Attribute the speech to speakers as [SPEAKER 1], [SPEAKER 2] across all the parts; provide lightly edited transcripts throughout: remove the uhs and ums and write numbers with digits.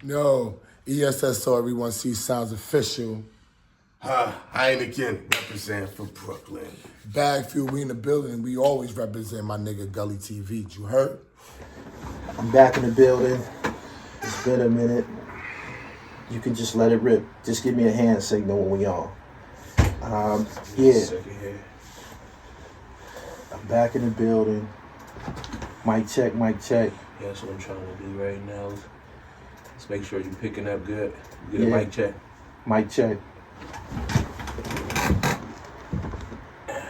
[SPEAKER 1] No, ESS so everyone sees sounds official.
[SPEAKER 2] Heineken represent for Brooklyn.
[SPEAKER 1] Bag fuel, we in the building. We always represent my nigga Gully TV. You heard?
[SPEAKER 3] I'm back in the building. It's been a minute. You can just let it rip. Just give me a hand signal when we on. Yeah. I'm back in the building. Mic check, mic check.
[SPEAKER 4] Yeah, that's what I'm trying to do right now. Let's make sure you're picking up good. Get a mic check.
[SPEAKER 3] Mic check.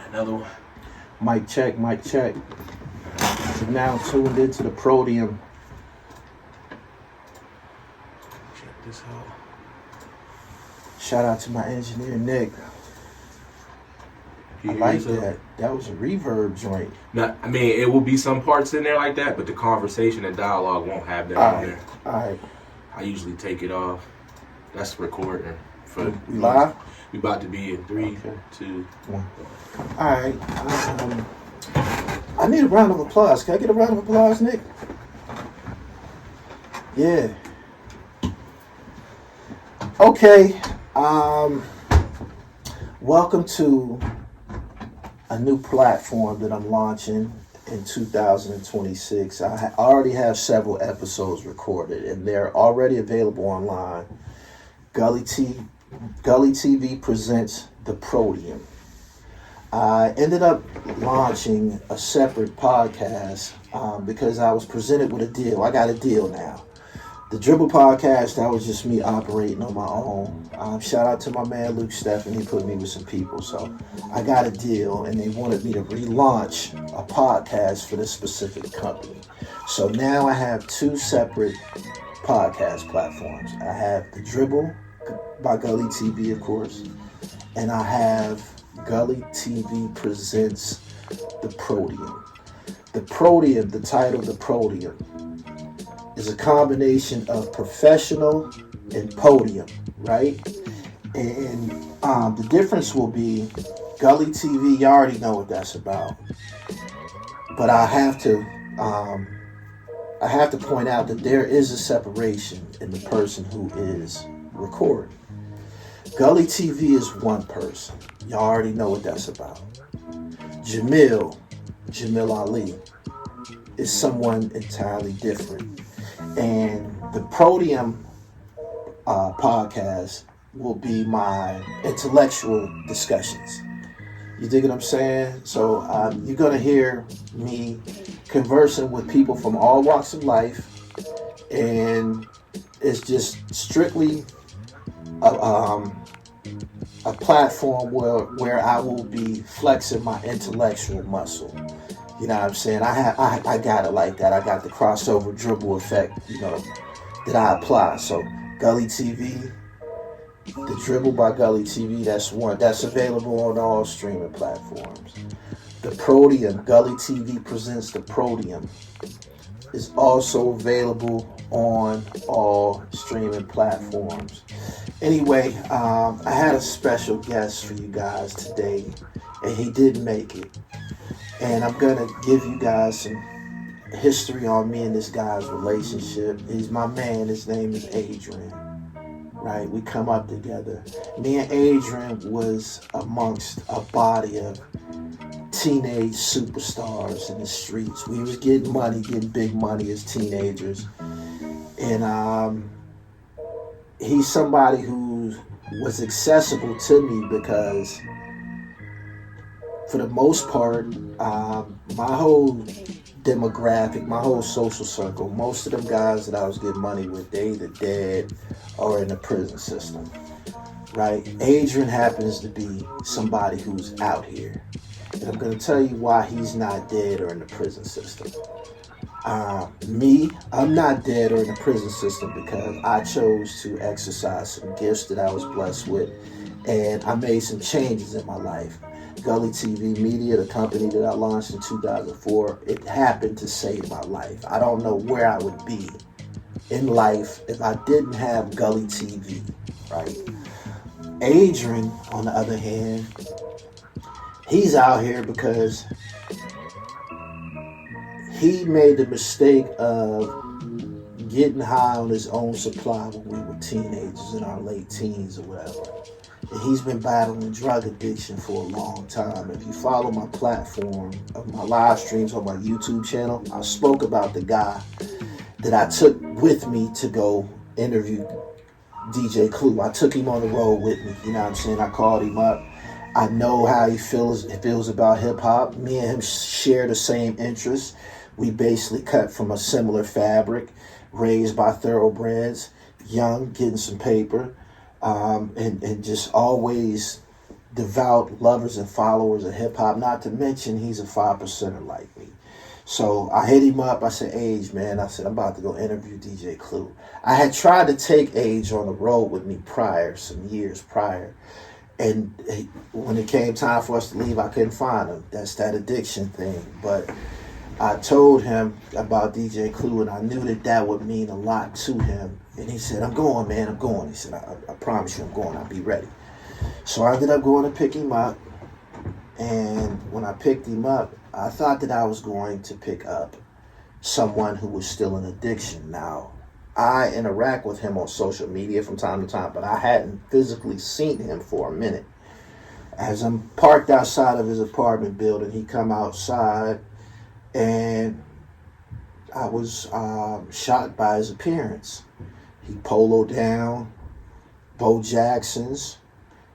[SPEAKER 4] Another one.
[SPEAKER 3] Mic check, mic check. You're now tuned into the Prodium.
[SPEAKER 4] Check this out.
[SPEAKER 3] Shout out to my engineer, Nick. I like that. That was a reverb joint.
[SPEAKER 4] Now, I mean, it will be some parts in there like that, but the conversation and dialogue won't have that on there.
[SPEAKER 3] All right.
[SPEAKER 4] I usually take it off. That's recording.
[SPEAKER 3] We live?
[SPEAKER 4] We about to be in 3, 2, 1.
[SPEAKER 3] All right. I need a round of applause. Can I get a round of applause, Nick? Yeah. Okay. Welcome to a new platform that I'm launching in 2026. I already have several episodes recorded, and they're already available online. Gully TV presents the Prodium. I ended up launching a separate podcast because I was presented with a deal. I got a deal now. The Dribble podcast, that was just me operating on my own. Shout out to my man Luke Steffen. He put me with some people. So I got a deal, and they wanted me to relaunch a podcast for this specific company. So now I have two separate podcast platforms. I have the Dribble by Gully TV, of course, and I have Gully TV presents the Prodium. The Prodium, the title, the Prodium, is a combination of professional and podium, right? And the difference will be Gully TV. You already know what that's about, but I have to point out that there is a separation in the person who is recording. Gully TV is one person. You already know what that's about. Jamil Ali, is someone entirely different. And the Prodium podcast will be my intellectual discussions. You dig what I'm saying? So you're going to hear me conversing with people from all walks of life. And it's just strictly a platform where I will be flexing my intellectual muscle. You know what I'm saying? I got it like that. I got the crossover dribble effect, that I apply. So Gully TV, the Dribble by Gully TV, that's one. That's available on all streaming platforms. The Prodium, Gully TV presents the Prodium, is also available on all streaming platforms. Anyway, I had a special guest for you guys today, and he did make it. And I'm going to give you guys some history on me and this guy's relationship. He's my man. His name is Adrian. Right? We come up together. Me and Adrian was amongst a body of teenage superstars in the streets. We was getting money, getting big money as teenagers. And he's somebody who was accessible to me because for the most part, my whole demographic, my whole social circle, most of them guys that I was getting money with, they either dead or in the prison system, right? Adrian happens to be somebody who's out here. And I'm going to tell you why he's not dead or in the prison system. I'm not dead or in the prison system because I chose to exercise some gifts that I was blessed with, and I made some changes in my life. Gully TV Media, the company that I launched in 2004, it happened to save my life. I don't know where I would be in life if I didn't have Gully TV, right? Adrian, on the other hand, he's out here because he made the mistake of getting high on his own supply when we were teenagers in our late teens or whatever. And he's been battling drug addiction for a long time. If you follow my platform of my live streams on my YouTube channel, I spoke about the guy that I took with me to go interview DJ Clue. I took him on the road with me, you know what I'm saying? I called him up. I know how he feels about hip hop. Me and him share the same interests. We basically cut from a similar fabric, raised by thoroughbreds, young, getting some paper, and just always devout lovers and followers of hip hop. Not to mention he's a 5%er like me. So I hit him up. I said, Age, man, I said, I'm about to go interview DJ Clue. I had tried to take Age on the road with me some years prior. And when it came time for us to leave, I couldn't find him. That's that addiction thing. But I told him about DJ Clue, and I knew that would mean a lot to him. And he said, I'm going, man, I'm going. He said, I promise you I'm going. I'll be ready. So I ended up going to pick him up. And when I picked him up, I thought that I was going to pick up someone who was still in addiction. Now, I interact with him on social media from time to time, but I hadn't physically seen him for a minute. As I'm parked outside of his apartment building, he come outside, and I was shocked by his appearance. He poloed down, Bo Jackson's,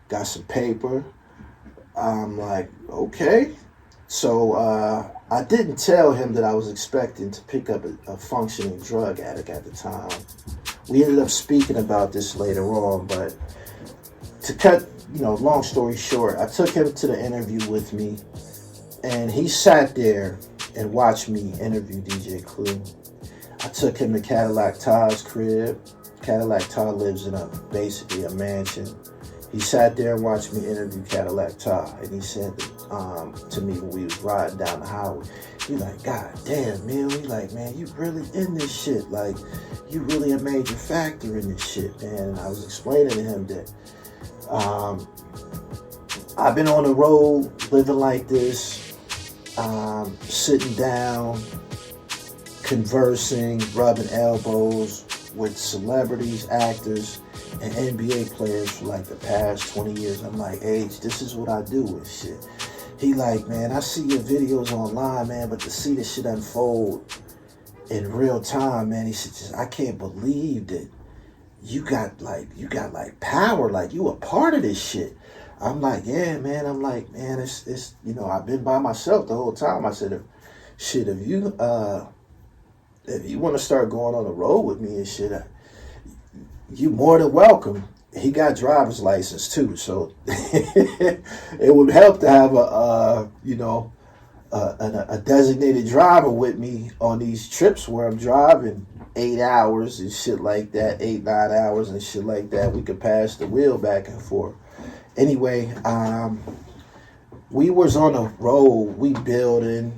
[SPEAKER 3] got some paper. I'm like, okay. So I didn't tell him that I was expecting to pick up a functioning drug addict at the time. We ended up speaking about this later on, but to cut, long story short, I took him to the interview with me, and he sat there and watched me interview DJ Clue. I took him to Cadillac Todd's crib. Cadillac Todd lives in basically a mansion. He sat there and watched me interview Cadillac Todd, and he said to me when we was riding down the highway, he like, God damn, man. He like, man, you really in this shit. Like, you really a major factor in this shit, man. And I was explaining to him that I've been on the road living like this, sitting down, conversing, rubbing elbows with celebrities, actors, and NBA players for like the past 20 years. I'm like, Age, this is what I do with shit. He like, man, I see your videos online, man, but to see this shit unfold in real time, man, he said, I can't believe that you got power, like you a part of this shit. I'm like, yeah, man. I'm like, man, it's I've been by myself the whole time. I said, if you want to start going on the road with me and shit, you more than welcome. He got driver's license too, so it would help to have a designated driver with me on these trips where I'm driving 8 hours and shit like that, 8-9 hours and shit like that. We could pass the wheel back and forth. Anyway, we was on the road, we building,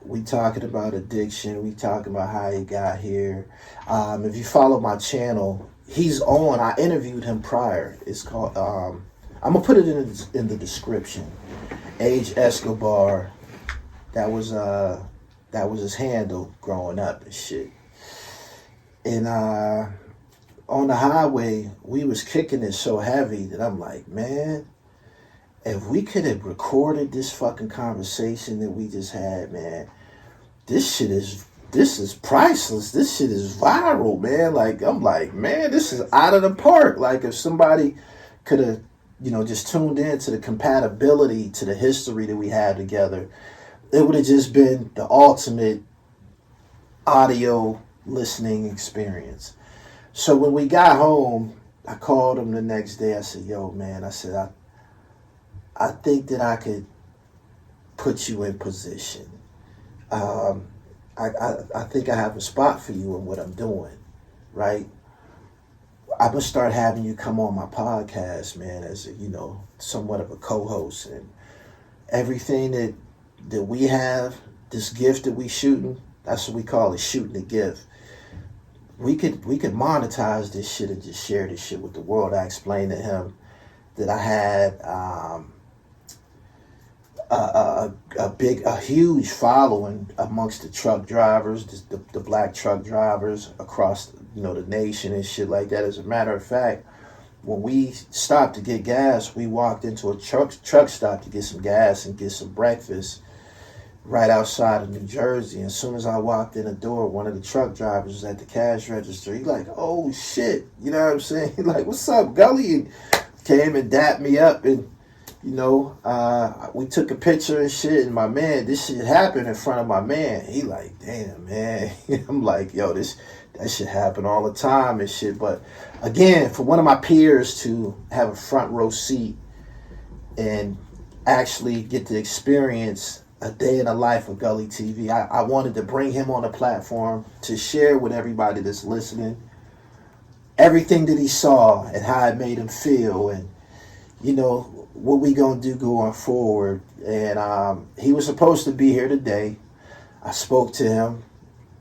[SPEAKER 3] we talking about addiction, we talking about how he got here. If you follow my channel, he's on. I interviewed him prior. It's called. I'm gonna put it in the description. Age Escobar. That was his handle growing up and shit. And on the highway, we was kicking it so heavy that I'm like, man, if we could have recorded this fucking conversation that we just had, man, this is priceless. This shit is viral, man. Like, I'm like, man, this is out of the park. Like, if somebody could have, just tuned in to the compatibility, to the history that we had together, it would have just been the ultimate audio listening experience. So when we got home, I called him the next day. I said, yo, man, I said, I think that I could put you in position. I think I have a spot for you in what I'm doing, right? I'm going to start having you come on my podcast, man, as somewhat of a co-host. And everything that we have, this gift that we shooting, that's what we call it, shooting the gift. We could monetize this shit and just share this shit with the world. I explained to him that I had a huge following amongst the truck drivers, the black truck drivers across, you know, the nation and shit like that. As a matter of fact, when we stopped to get gas, we walked into a truck stop to get some gas and get some breakfast right outside of New Jersey. And as soon as I walked in the door, one of the truck drivers was at the cash register. He like, oh shit, you know what I'm saying? He like, what's up, Gully? And came and dapped me up, and you know, we took a picture and shit. And my man, this shit happened in front of my man. He like, damn, man. I'm like, yo, that shit happen all the time and shit. But again, for one of my peers to have a front row seat and actually get to experience a day in the life of Gully TV, I wanted to bring him on the platform to share with everybody that's listening everything that he saw and how it made him feel, and you know what we gonna do going forward. And he was supposed to be here today. I spoke to him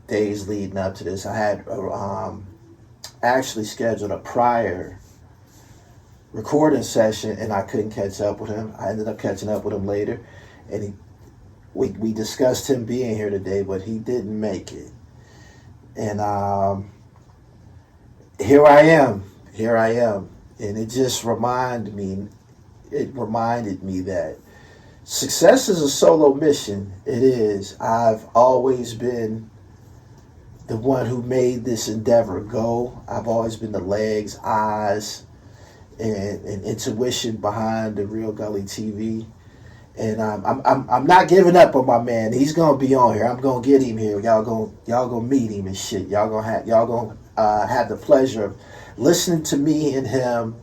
[SPEAKER 3] days leading up to this. I had actually scheduled a prior recording session, and I couldn't catch up with him. I ended up catching up with him later, and we discussed him being here today, but he didn't make it. And here I am, and it just reminded me that success is a solo mission. It is. I've always been the one who made this endeavor go. I've always been the legs, eyes, and intuition behind the Real Gully TV. And I'm not giving up on my man. He's gonna be on here. I'm gonna get him here. Y'all gonna meet him and shit. Y'all gonna have the pleasure of listening to me and him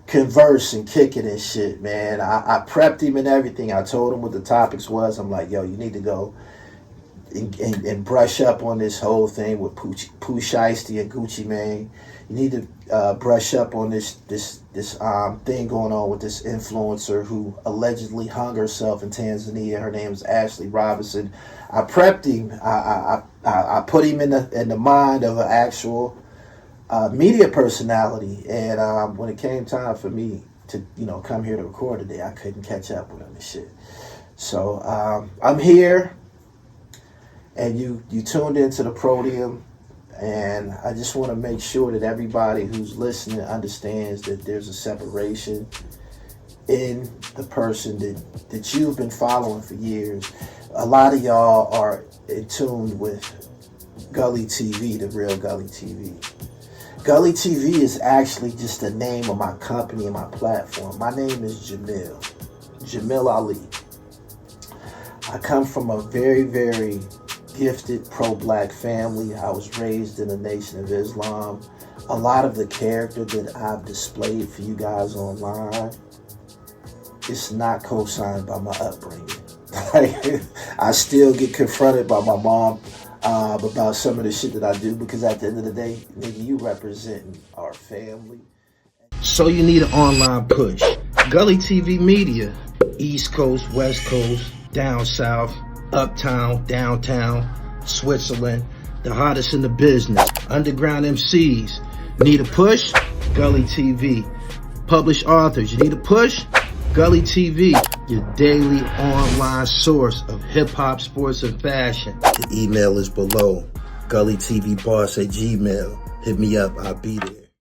[SPEAKER 3] converse and kick it and shit, man. I prepped him and everything. I told him what the topics was. I'm like, yo, you need to go and brush up on this whole thing with Pooh Shiesty and Gucci Mane. You need to brush up on this thing going on with this influencer who allegedly hung herself in Tanzania. Her name is Ashley Robinson. I prepped him. I put him in the mind of an actual media personality. And when it came time for me to come here to record today, I couldn't catch up with him and shit. So I'm here, and you tuned into the Prodium. And I just want to make sure that everybody who's listening understands that there's a separation in the person that you've been following for years. A lot of y'all are in tune with Gully TV, the Real Gully TV. Gully TV is actually just the name of my company and my platform. My name is Jamil Ali. I come from a very, very gifted pro-black family. I was raised in the Nation of Islam. A lot of the character that I've displayed for you guys online, it's not co-signed by my upbringing. I still get confronted by my mom about some of the shit that I do, because at the end of the day, nigga, you representing our family. So you need an online push. Gully TV Media, East Coast, West Coast, down south, uptown, downtown, Switzerland, the hottest in the business. Underground MCs. Need a push? Gully TV. Published authors. You need a push? Gully TV. Your daily online source of hip-hop, sports, and fashion. The email is below. GullyTVBoss@gmail.com. Hit me up. I'll be there.